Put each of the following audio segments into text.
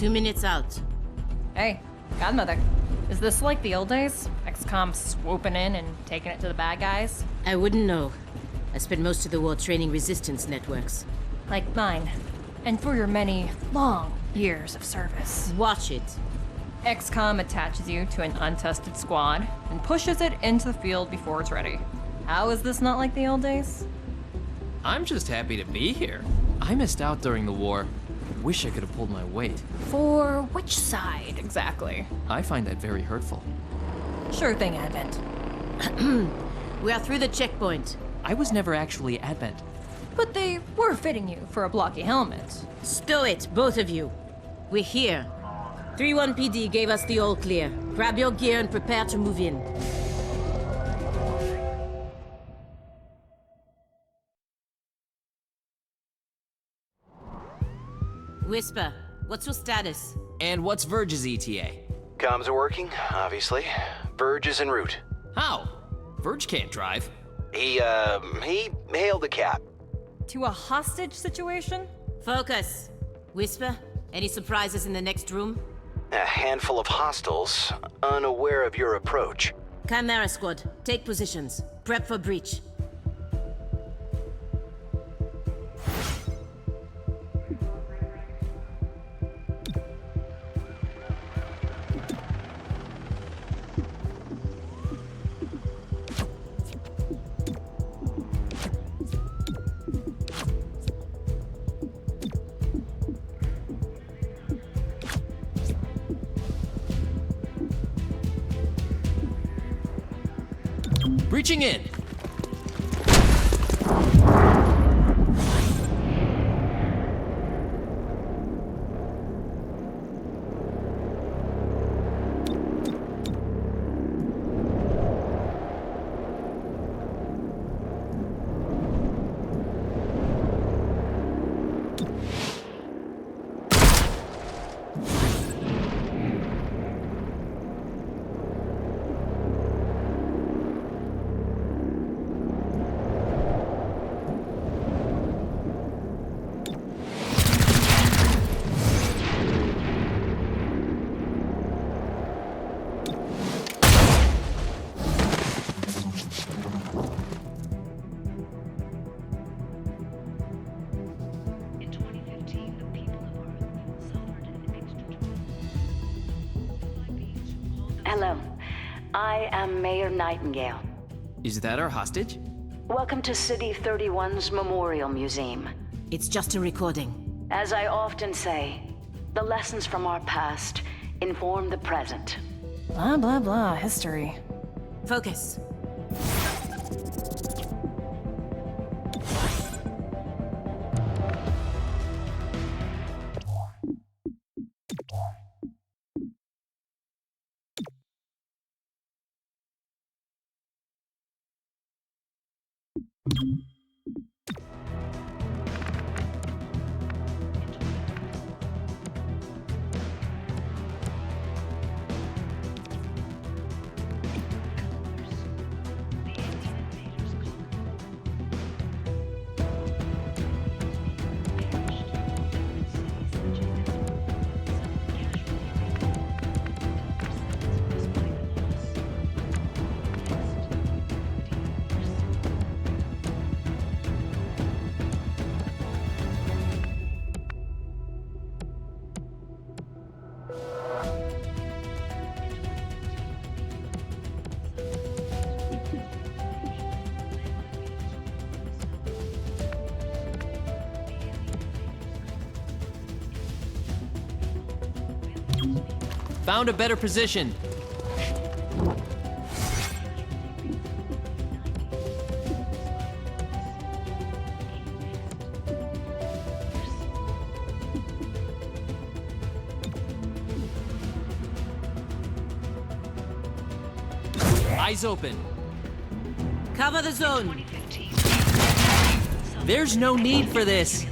2 minutes out. Hey, Godmother. Is this like the old days? XCOM swooping in and taking it to the bad guys? I wouldn't know. I spent most of the war training resistance networks. Like mine. And for your many, long years of service. Watch it. XCOM attaches you to an untested squad and pushes it into the field before it's ready. How is this not like the old days? I'm just happy to be here. I missed out during the war. Wish I could have pulled my weight. For which side, exactly? I find that very hurtful. Sure thing, Advent. We are through the checkpoint. I was never actually Advent. But they were fitting you for a blocky helmet. Stow it, both of you. We're here. 3-1 PD gave us the all clear. Grab your gear and prepare to move in. Whisper, what's your status? And what's Verge's ETA? Comms are working, obviously. Verge is en route. How? Verge can't drive. He hailed a cab. To a hostage situation? Focus. Whisper, any surprises in the next room? A handful of hostiles, unaware of your approach. Chimera squad, take positions. Prep for breach. Breaching in! Hello, I am Mayor Nightingale. Is that our hostage? Welcome to City 31's Memorial Museum. It's just a recording. As I often say, the lessons from our past inform the present. Blah, blah, blah, history. Focus. Found a better position. Eyes open. Cover the zone. There's no need for this.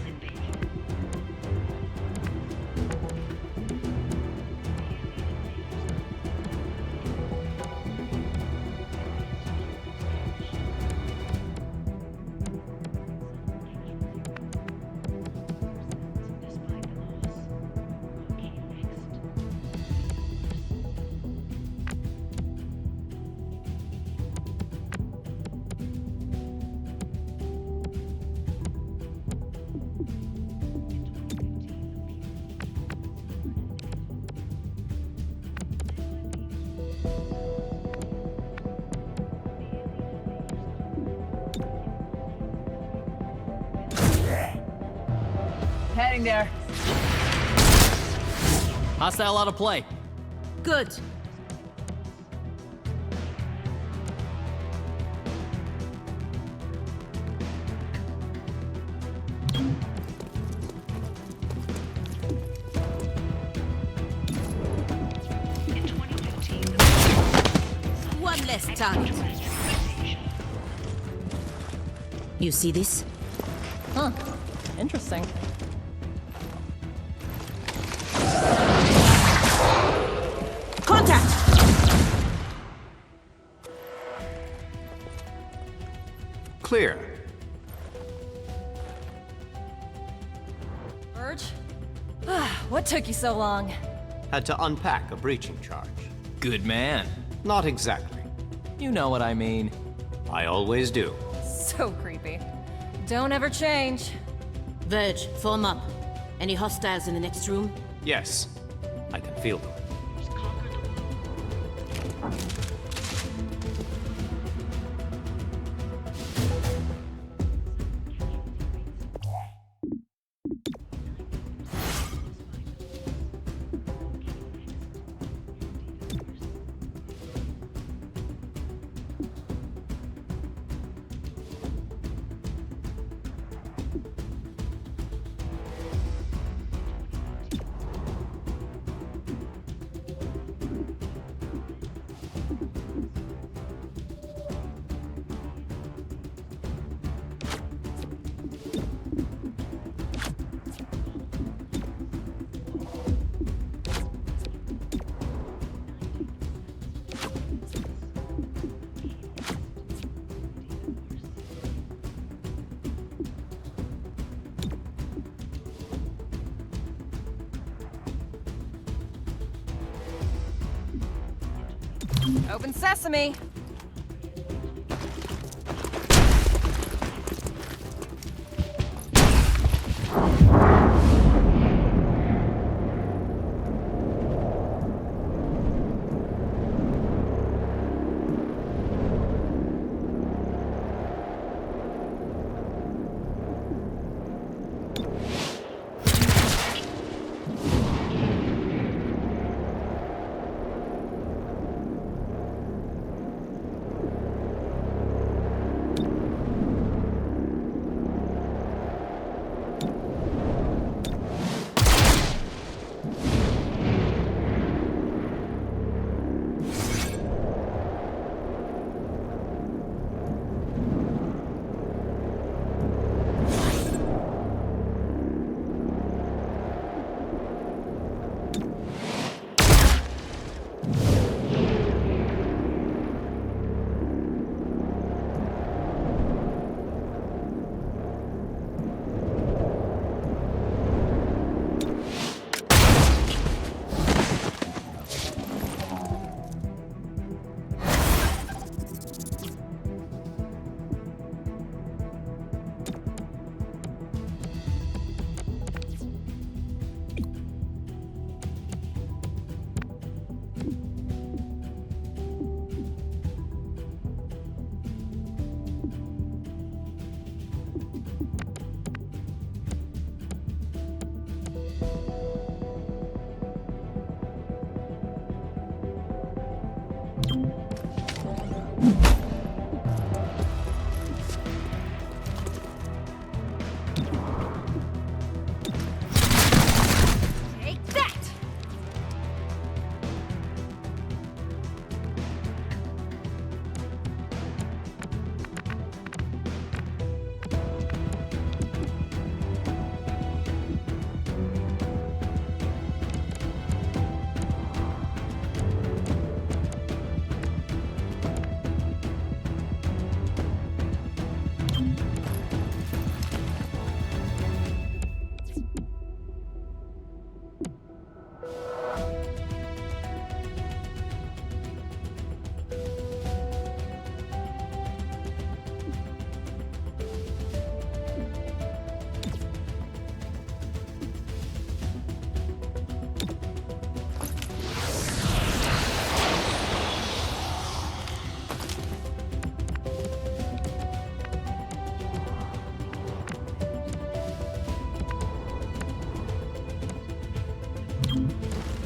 Heading there. Hostile out of play. Good. One less target. You see this? Huh. Interesting. Contact! Clear. Verge? What took you so long? Had to unpack a breaching charge. Good man. Not exactly. You know what I mean. I always do. So creepy. Don't ever change. Verge, form up. Any hostiles in the next room? Yes, I can feel them. Open sesame.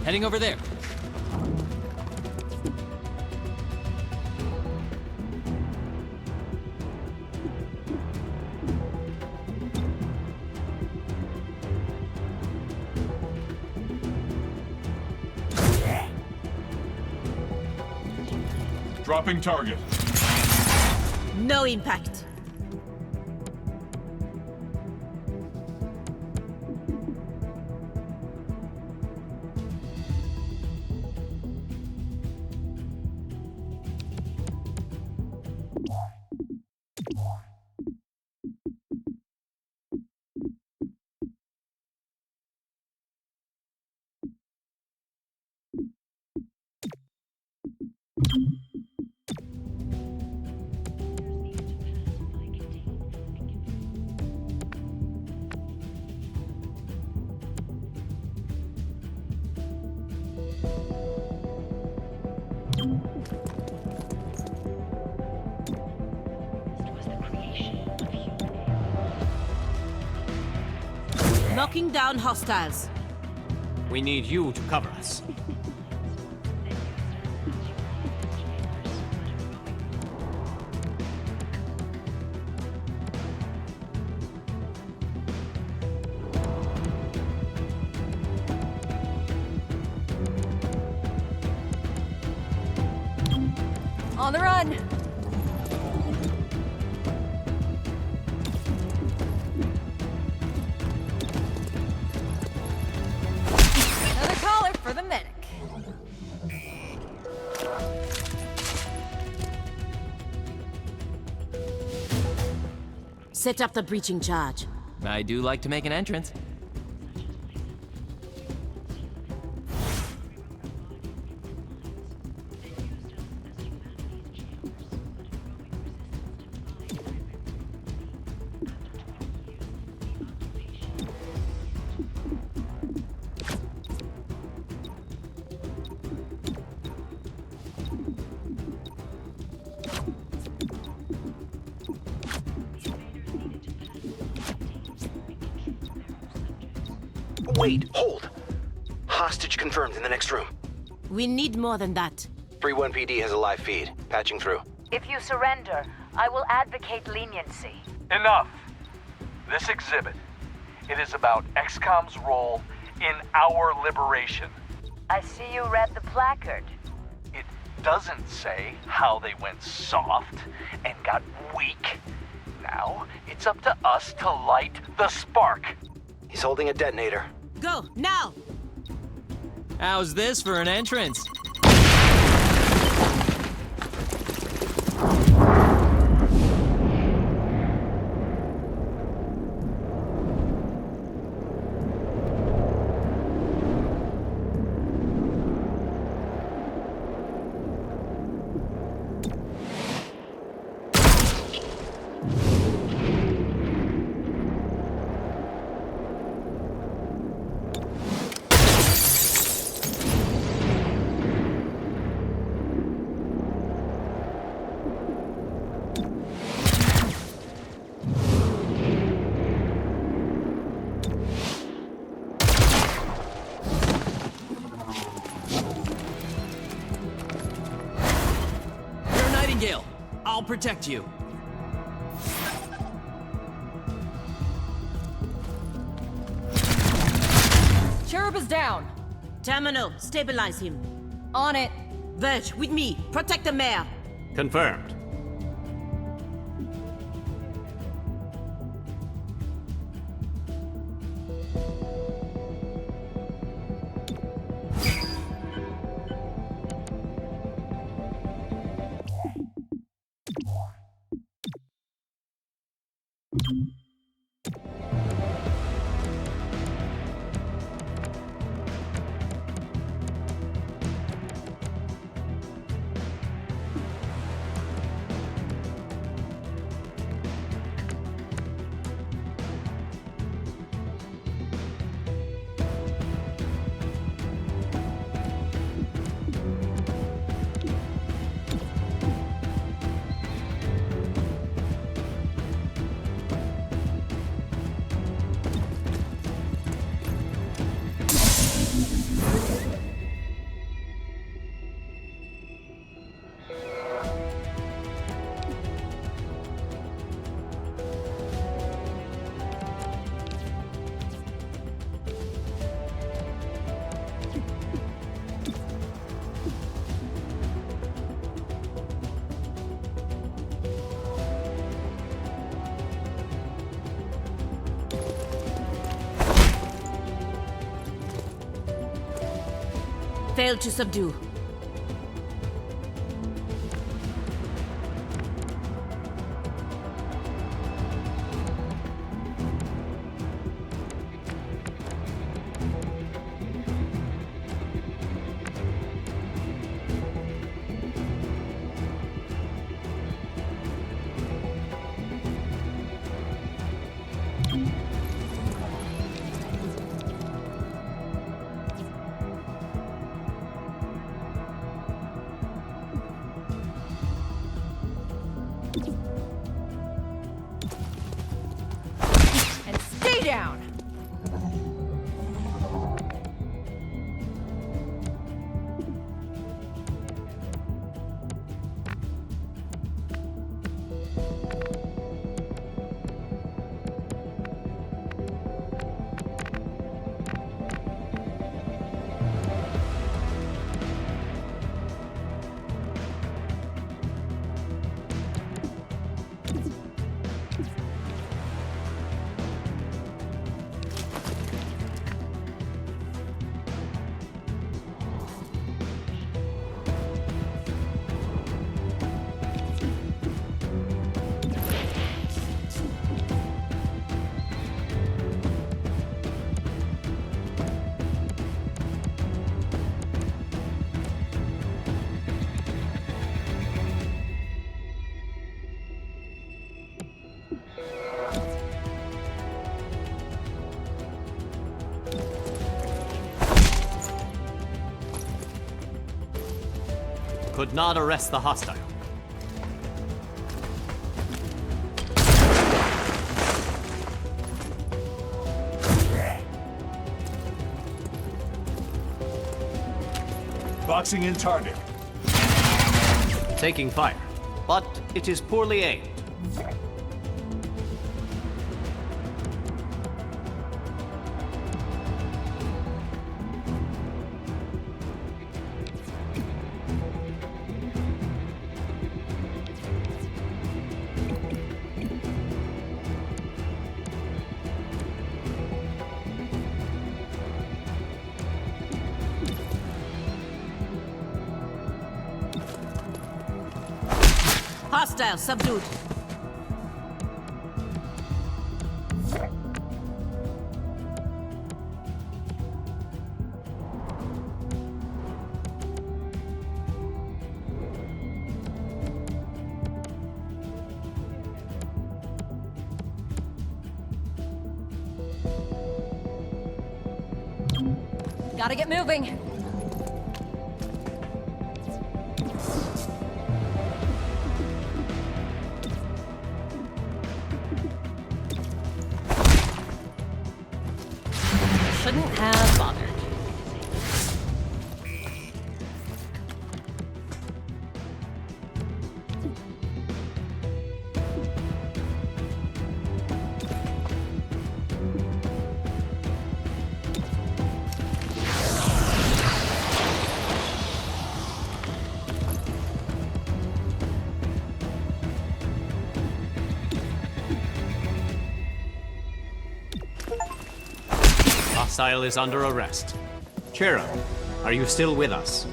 Heading over there. Dropping target. No impact. Knocking down hostiles. We need you to cover us. On the run! Another caller for the medic. Set up the breaching charge. I do like to make an entrance. Wait, hold. Hostage confirmed in the next room. We need more than that. 3-1 PD has a live feed. Patching through. If you surrender, I will advocate leniency. Enough! This exhibit, it is about XCOM's role in our liberation. I see you read the placard. It doesn't say how they went soft and got weak. Now, it's up to us to light the spark. He's holding a detonator. Go, now! How's this for an entrance? I'll protect you. Cherub is down. Terminal, stabilize him. On it. Verge, with me. Protect the mayor. Confirmed. Failed to subdue. And stay down! Could not arrest the hostile. Boxing in target. Taking fire, but it is poorly aimed. Hostile subdued. Gotta get moving. Shouldn't have bothered. Hostile is under arrest. Chimera, are you still with us?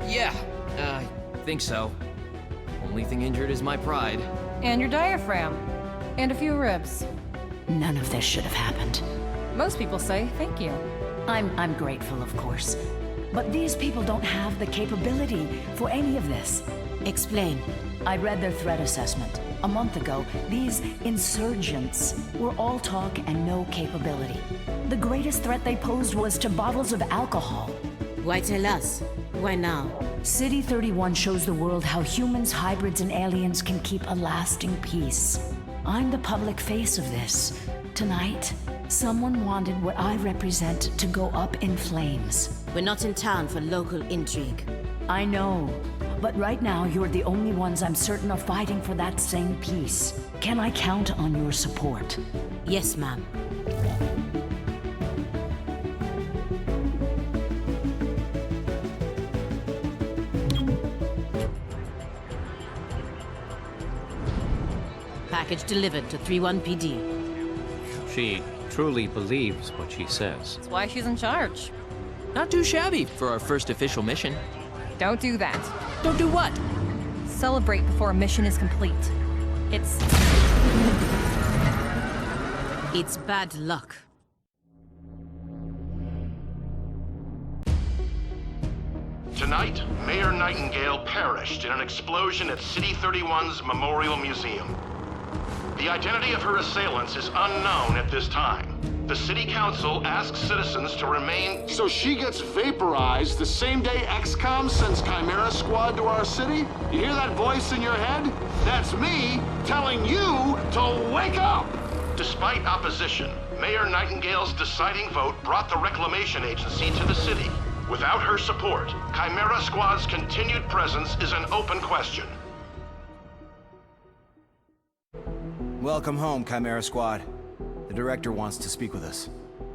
Yeah, I think so. Only thing injured is my pride. And your diaphragm. And a few ribs. None of this should have happened. Most people say thank you. I'm grateful, of course. But these people don't have the capability for any of this. Explain. I read their threat assessment. A month ago, these insurgents were all talk and no capability. The greatest threat they posed was to bottles of alcohol. Why tell us? Why now? City 31 shows the world how humans, hybrids, and aliens can keep a lasting peace. I'm the public face of this. Tonight, someone wanted what I represent to go up in flames. We're not in town for local intrigue. I know, but right now you're the only ones I'm certain are fighting for that same peace. Can I count on your support? Yes, ma'am. Package delivered to 31 PD. She truly believes what she says. That's why she's in charge. Not too shabby for our first official mission. Don't do that. Don't do what? Celebrate before a mission is complete. It's bad luck. Tonight, Mayor Nightingale perished in an explosion at City 31's Memorial Museum. The identity of her assailants is unknown at this time. The City Council asks citizens to remain... So she gets vaporized the same day XCOM sends Chimera Squad to our city? You hear that voice in your head? That's me telling you to wake up! Despite opposition, Mayor Nightingale's deciding vote brought the Reclamation Agency to the city. Without her support, Chimera Squad's continued presence is an open question. Welcome home, Chimera Squad. The director wants to speak with us.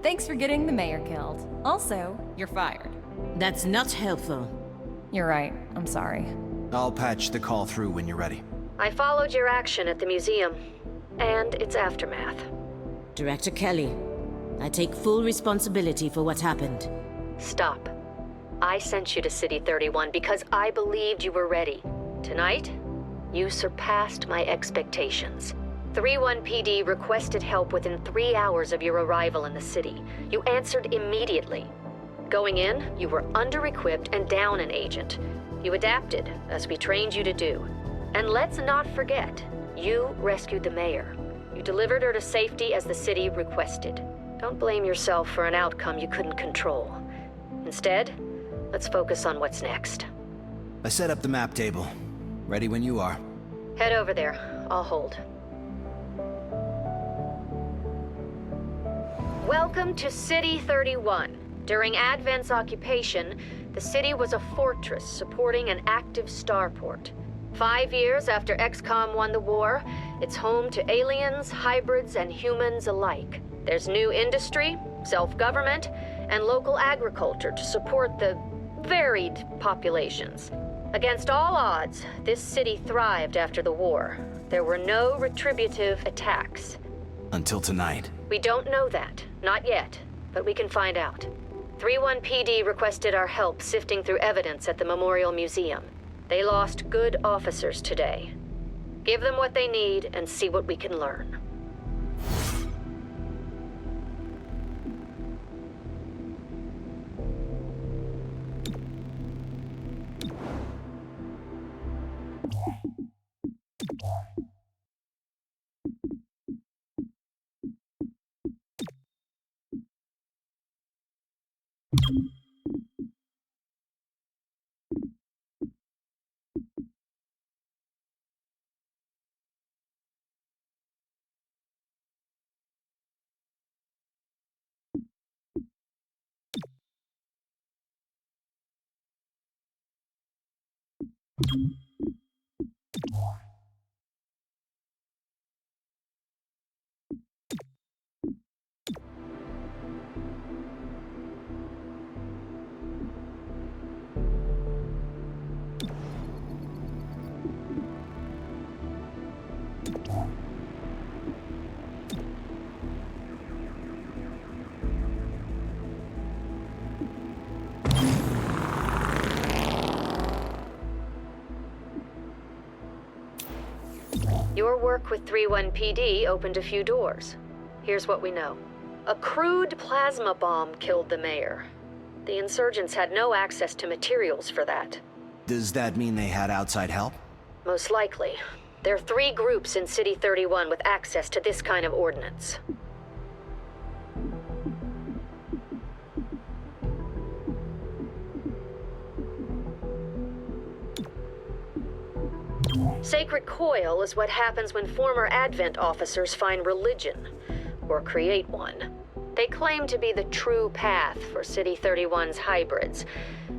thanks for getting the mayor killed. Also, you're fired. That's not helpful. You're right. I'm sorry. I'll patch the call through when you're ready. I followed your action at the museum, and its aftermath. Director Kelly, I take full responsibility for what happened. Stop. I sent you to City 31 because I believed you were ready. Tonight, you surpassed my expectations. 3-1 PD requested help within 3 hours of your arrival in the city. You answered immediately. Going in, you were under-equipped and down an agent. You adapted, as we trained you to do. And let's not forget, you rescued the mayor. You delivered her to safety as the city requested. Don't blame yourself for an outcome you couldn't control. Instead, let's focus on what's next. I set up the map table. Ready when you are. Head over there. I'll hold. Welcome to City 31. During Advent's occupation, the city was a fortress supporting an active starport. 5 years after XCOM won the war, it's home to aliens, hybrids, and humans alike. There's new industry, self-government, and local agriculture to support the varied populations. Against all odds, this city thrived after the war. There were no retributive attacks. Until tonight. We don't know that. Not yet. But we can find out. 3-1 PD requested our help sifting through evidence at the Memorial Museum. They lost good officers today. Give them what they need and see what we can learn. Your work with 3-1 PD opened a few doors. Here's what we know. A crude plasma bomb killed the mayor. The insurgents had no access to materials for that. Does that mean they had outside help? Most likely. There are 3 groups in City 31 with access to this kind of ordnance. Sacred coil is what happens when former Advent officers find religion, or create one. They claim to be the true path for City 31's hybrids,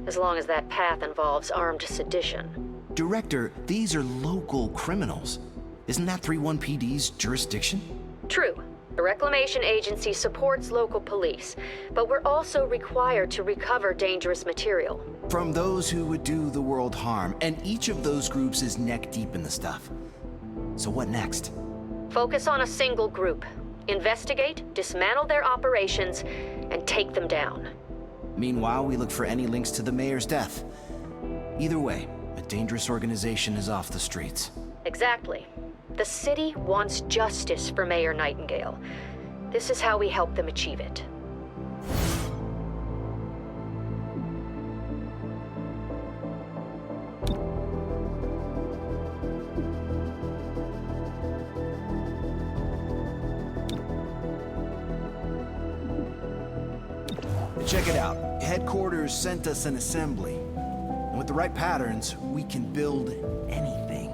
as long as that path involves armed sedition. Director, these are local criminals. Isn't that 3-1 PD's jurisdiction? True. The Reclamation Agency supports local police, but we're also required to recover dangerous material. From those who would do the world harm, and each of those groups is neck deep in the stuff. So what next? Focus on a single group. Investigate, dismantle their operations, and take them down. Meanwhile, we look for any links to the mayor's death. Either way, a dangerous organization is off the streets. Exactly. The city wants justice for Mayor Nightingale. This is how we help them achieve it. Check it out. Headquarters sent us an assembly. And with the right patterns, we can build anything.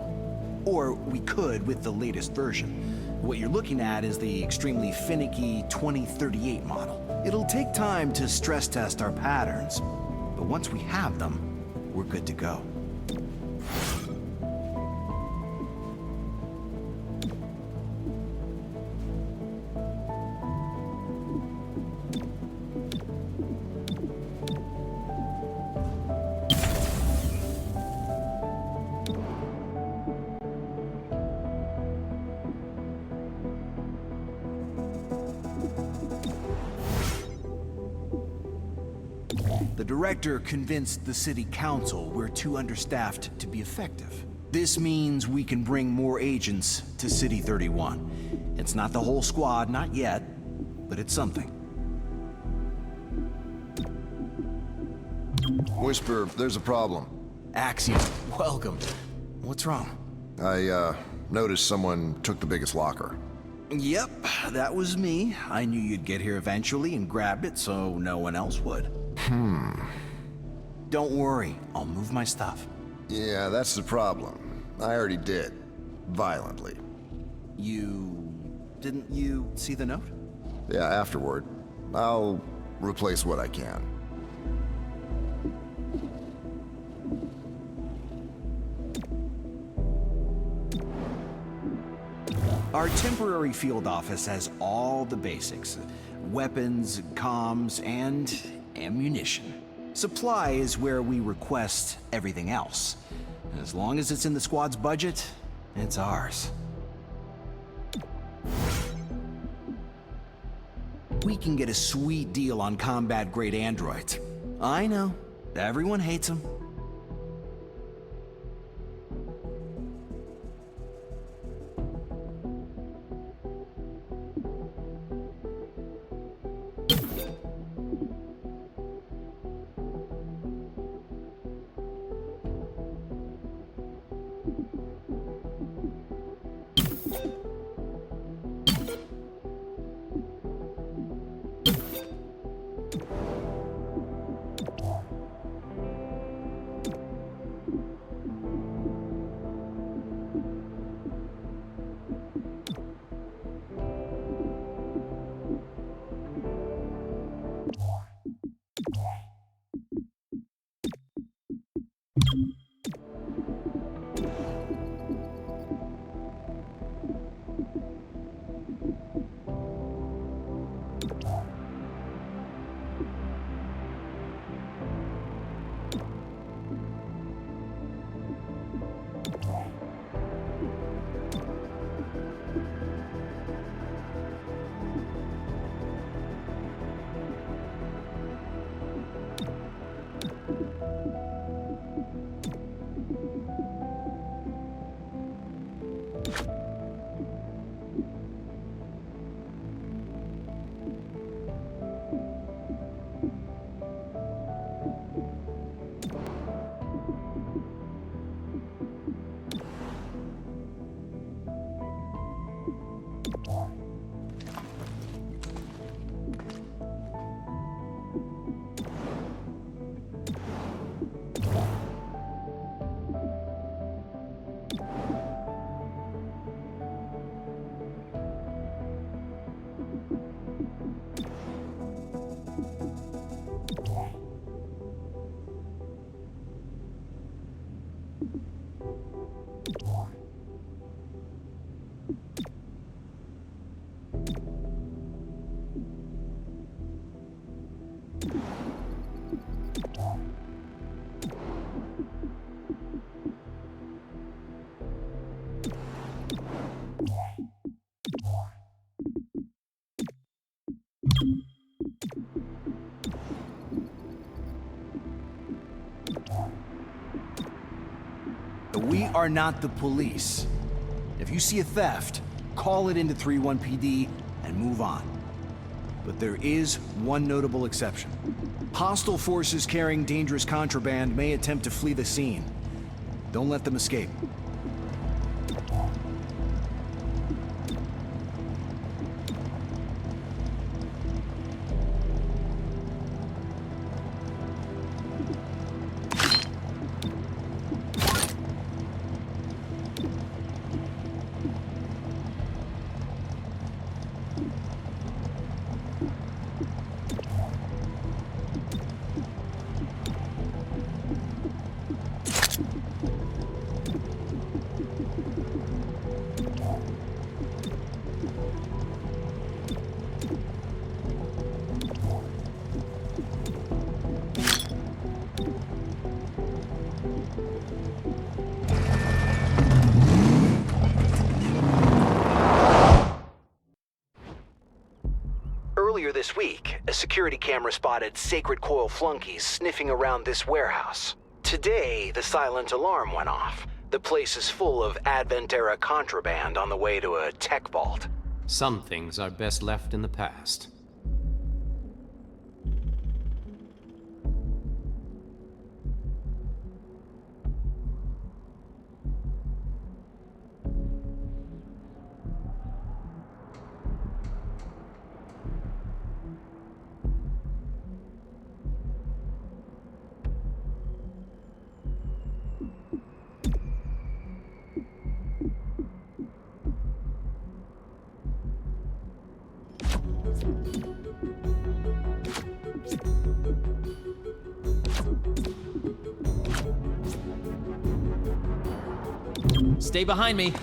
Or we could with the latest version. What you're looking at is the extremely finicky 2038 model. It'll take time to stress test our patterns, but once we have them, we're good to go. The director convinced the city council we're too understaffed to be effective. This means we can bring more agents to City 31. It's not the whole squad, not yet, but it's something. Whisper, there's a problem. Axiom, welcome. What's wrong? I noticed someone took the biggest locker. Yep, that was me. I knew you'd get here eventually and grab it so no one else would. Don't worry, I'll move my stuff. Yeah, that's the problem. I already did. Violently. Didn't you see the note? Yeah, afterward. I'll replace what I can. Our temporary field office has all the basics. Weapons, comms, and ammunition. Supply is where we request everything else. As long as it's in the squad's budget, it's ours. We can get a sweet deal on combat-grade androids. I know, everyone hates them. But we are not the police. If you see a theft, call it into 3-1 PD and move on. But there is one notable exception. Hostile forces carrying dangerous contraband may attempt to flee the scene. Don't let them escape. Earlier this week, a security camera spotted Sacred Coil flunkies sniffing around this warehouse. Today, the silent alarm went off. The place is full of Advent-era contraband on the way to a tech vault. Some things are best left in the past. Stay behind me.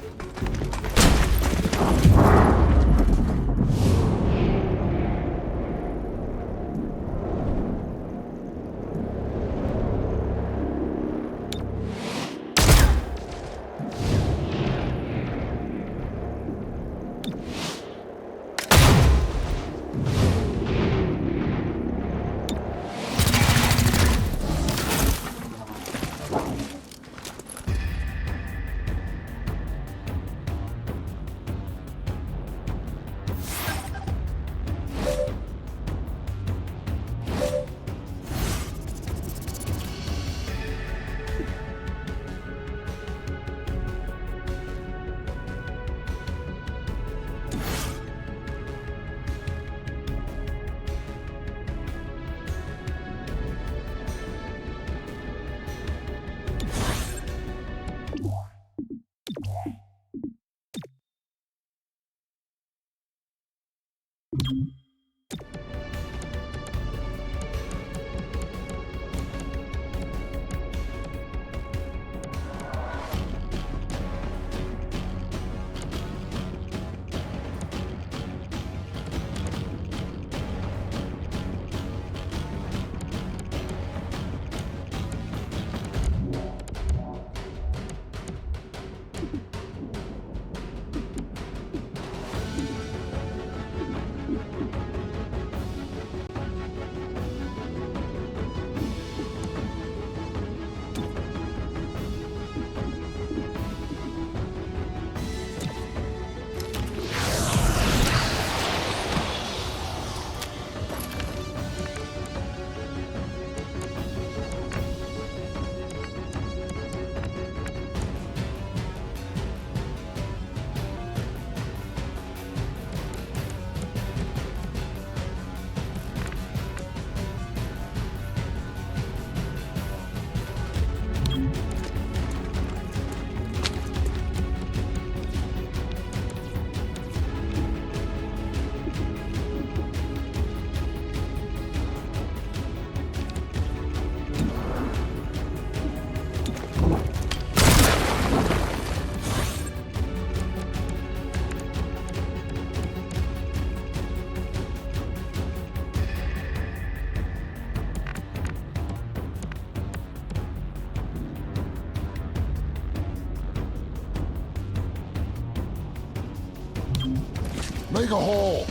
Make a hole!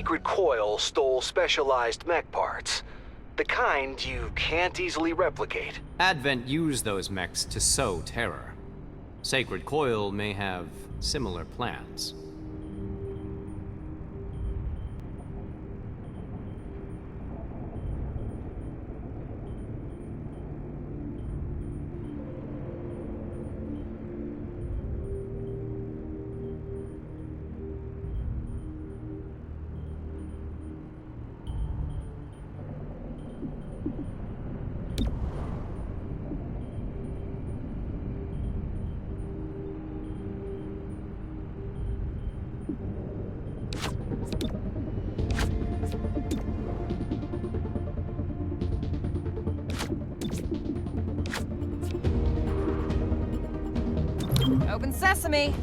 Sacred Coil stole specialized mech parts. The kind you can't easily replicate. Advent used those mechs to sow terror. Sacred Coil may have similar plans. Open sesame!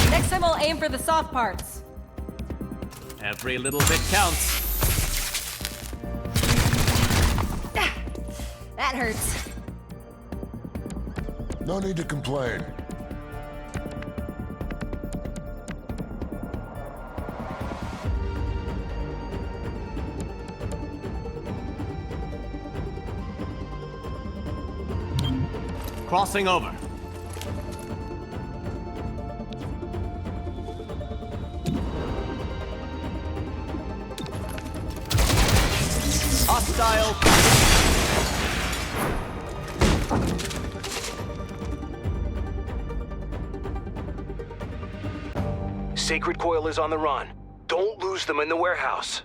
Next time I'll aim for the soft parts. Every little bit counts. That hurts. No need to complain. Crossing over. Hostile. Sacred Coil is on the run. Don't lose them in the warehouse.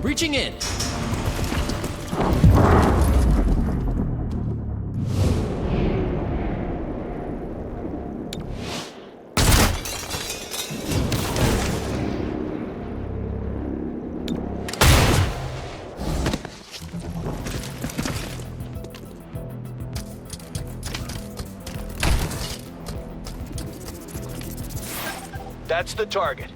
Reaching in. That's the target.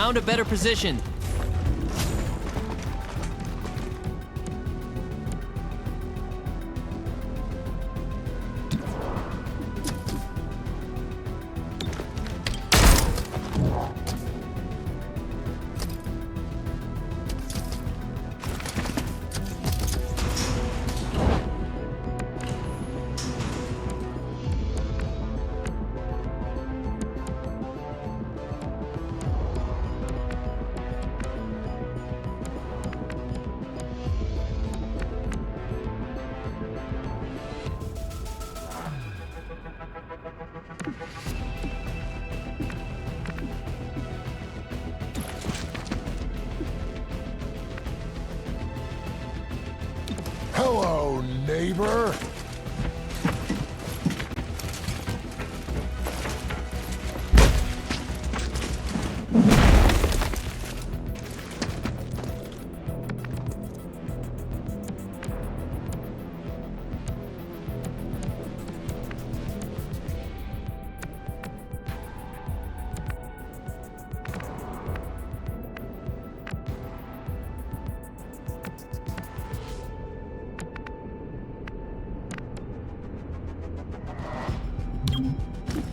Found a better position. Hello, neighbor.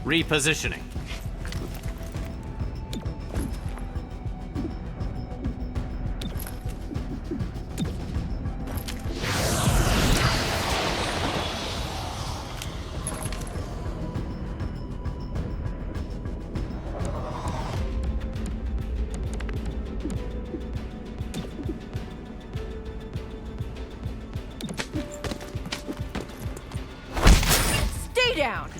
Repositioning. Stay down!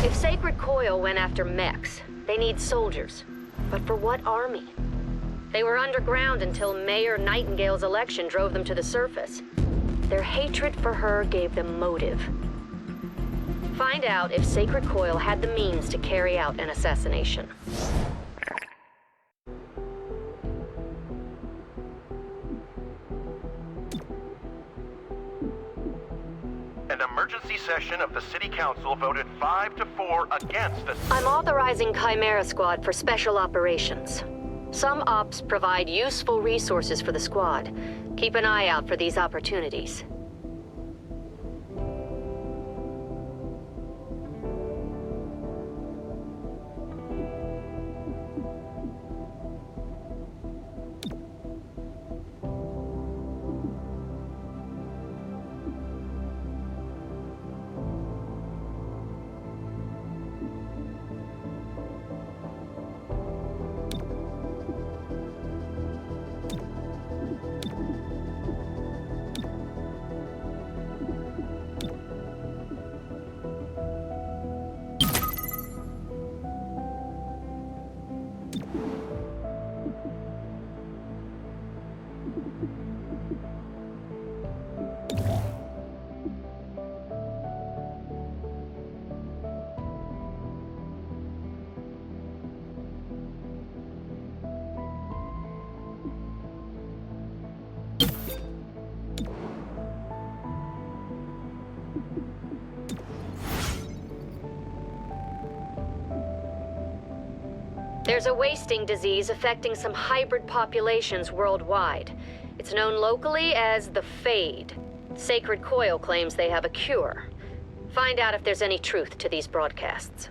If Sacred Coil went after mechs, they need soldiers. But for what army? They were underground until Mayor Nightingale's election drove them to the surface. Their hatred for her gave them motive. Find out if Sacred Coil had the means to carry out an assassination. An emergency session of the City Council voted 5-4 against the... I'm authorizing Chimera Squad for special operations. Some ops provide useful resources for the squad. Keep an eye out for these opportunities. There's a wasting disease affecting some hybrid populations worldwide. It's known locally as the Fade. Sacred Coil claims they have a cure. Find out if there's any truth to these broadcasts.